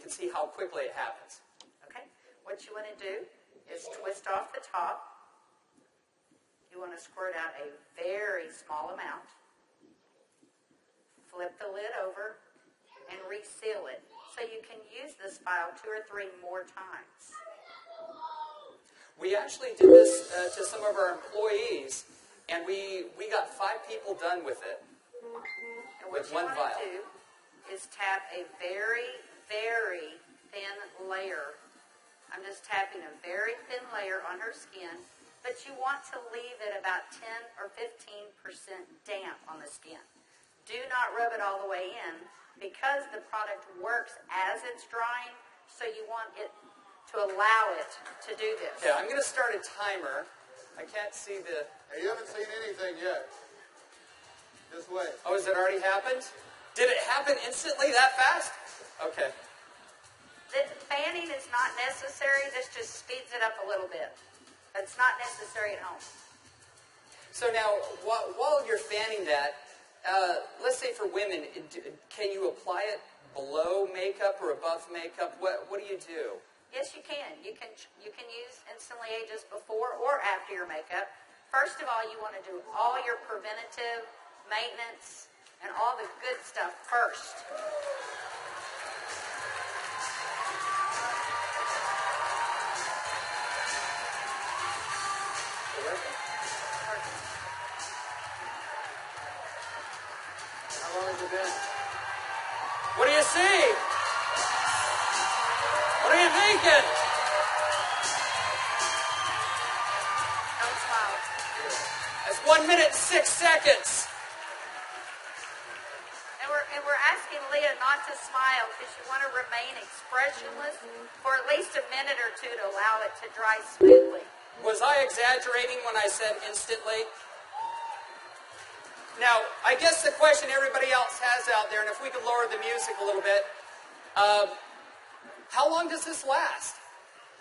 can see how quickly it happens. Okay. What you want to do is twist off the top. You want to squirt out a very small amount. Flip the lid over and reseal it. So you can use this file 2 or 3 more times. We actually did this to some of our employees, and we got 5 people done with it. And what you want to do is tap a very, very thin layer. I'm just tapping a very thin layer on her skin, but you want to leave it about 10 or 15% damp on the skin. Do not rub it all the way in because the product works as it's drying, so you want it to allow it to do this. Yeah, I'm going to start a timer. I can't see the... Hey, you haven't seen anything yet. Just wait. Oh, has it already happened? Did it happen instantly that fast? Okay. The fanning is not necessary. This just speeds it up a little bit. It's not necessary at home. So now, while you're fanning that, let's say for women, can you apply it below makeup or above makeup? What do you do? Yes, you can. You can use Instantly Ageless before or after your makeup. First of all, you want to do all your preventative maintenance and all the good stuff first. How long has it been? What do you see? What are you thinking? Don't smile. That's 1 minute and 6 seconds. And we're asking Leah not to smile because you want to remain expressionless for at least a minute or 2 to allow it to dry smoothly. Was I exaggerating when I said instantly? Now, I guess the question everybody else has out there, and if we could lower the music a little bit, how long does this last?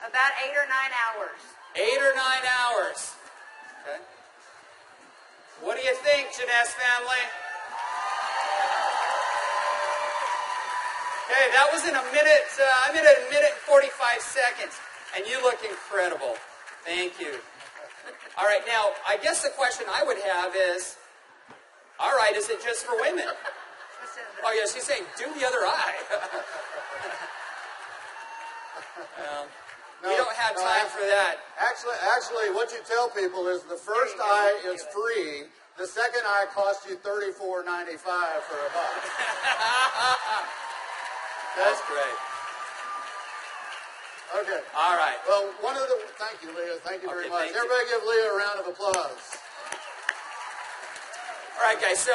About 8 or 9 hours. 8 or 9 hours. Okay. What do you think, Jeunesse family? Okay, that was in a minute. I'm in a minute and 45 seconds, and you look incredible. Thank you. All right, now I guess the question I would have is, all right, is it just for women? Oh yeah, she's saying do the other eye. We don't have time for that. Actually, what you tell people is the first eye is free. The second eye costs you $34.95 for a buck. That's great. Okay. All right. Well, thank you, Leah. Thank you very much. Everybody give Leah a round of applause. All right, guys, so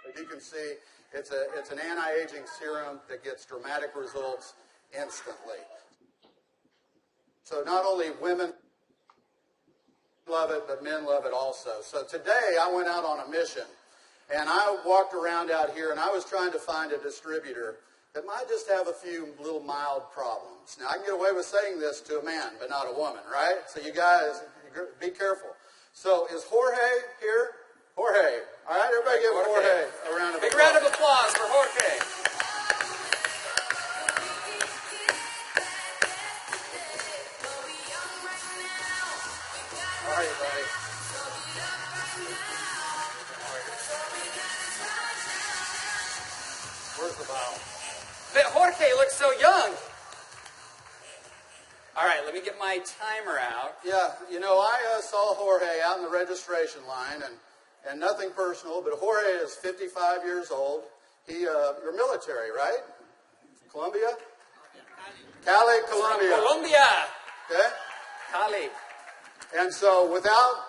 as you can see, it's an anti-aging serum that gets dramatic results instantly. So not only women love it, but men love it also. So today I went out on a mission, and I walked around out here, and I was trying to find a distributor that might just have a few little mild problems. Now, I can get away with saying this to a man, but not a woman, right? So you guys, be careful. So is Jorge here? Jorge. All right, everybody give Jorge a round of applause. Big round of applause for Jorge. How are you, buddy? Where's the bottle? But Jorge looks so young. All right, let me get my timer out. Yeah, you know, I saw Jorge out in the registration line, and nothing personal, but Jorge is 55 years old. You're military, right? Colombia? Cali, Colombia. Colombia. Okay? Cali. And so without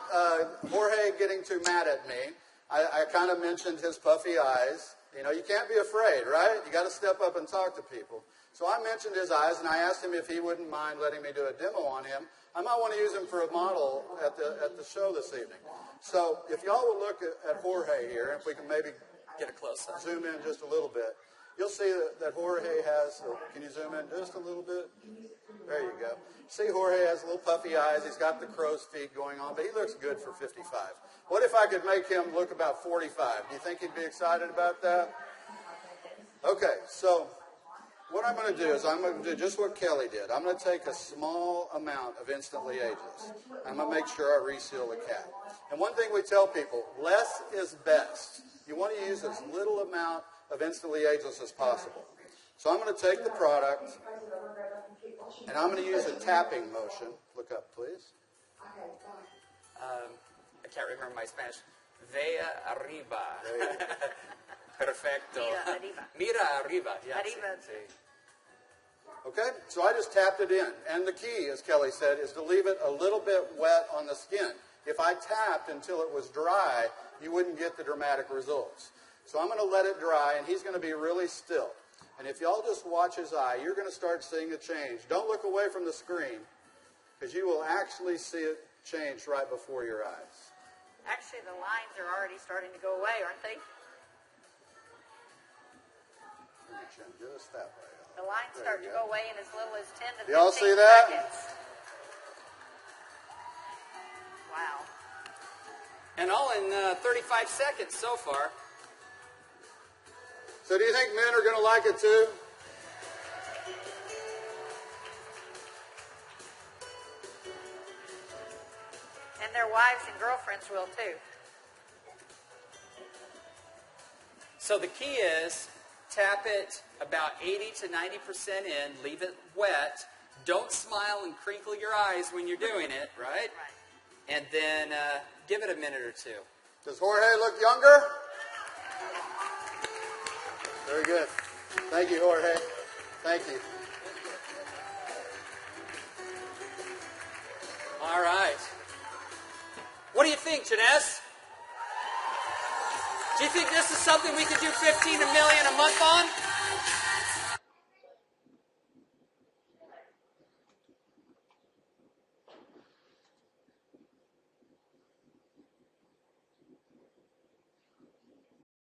Jorge getting too mad at me, I kind of mentioned his puffy eyes. You know, you can't be afraid, right? You got to step up and talk to people. So I mentioned his eyes, and I asked him if he wouldn't mind letting me do a demo on him. I might want to use him for a model at the show this evening. So if y'all will look at Jorge here, if we can maybe get a close up. Zoom in just a little bit. you'll see that Jorge has, can you zoom in just a little bit? There you go. See, Jorge has little puffy eyes. He's got the crow's feet going on, but he looks good for 55. What if I could make him look about 45? Do you think he'd be excited about that? Okay, so what I'm going to do is I'm going to do just what Kelly did. I'm going to take a small amount of Instantly Ageless. I'm going to make sure I reseal the cap. And one thing we tell people, less is best. You want to use as little amount of Instantly Ageless as possible. So I'm going to take the product, and I'm going to use a tapping motion. Look up, please. I can't remember my Spanish. Vea arriba. Perfecto. Mira arriba. Mira arriba. Yeah, Arriba. sí. Okay, so I just tapped it in. And the key, as Kelly said, is to leave it a little bit wet on the skin. If I tapped until it was dry, you wouldn't get the dramatic results. So I'm going to let it dry, and he's going to be really still. And if y'all just watch his eye, you're going to start seeing a change. Don't look away from the screen, because you will actually see it change right before your eyes. Actually, the lines are already starting to go away, aren't they? Turn your chin just that way. The lines There start you to go. go away in as little as 10 to 15 Y'all see that? seconds. Wow. And all in 35 seconds so far. So do you think men are going to like it too? And their wives and girlfriends will too. So the key is tap it about 80 to 90% in, leave it wet. Don't smile and crinkle your eyes when you're doing it, right? Right. And then give it a minute or two. Does Jorge look younger? Very good. Thank you, Jorge. Thank you. All right. What do you think, Jeunesse? Do you think this is something we could do 15 million a month on?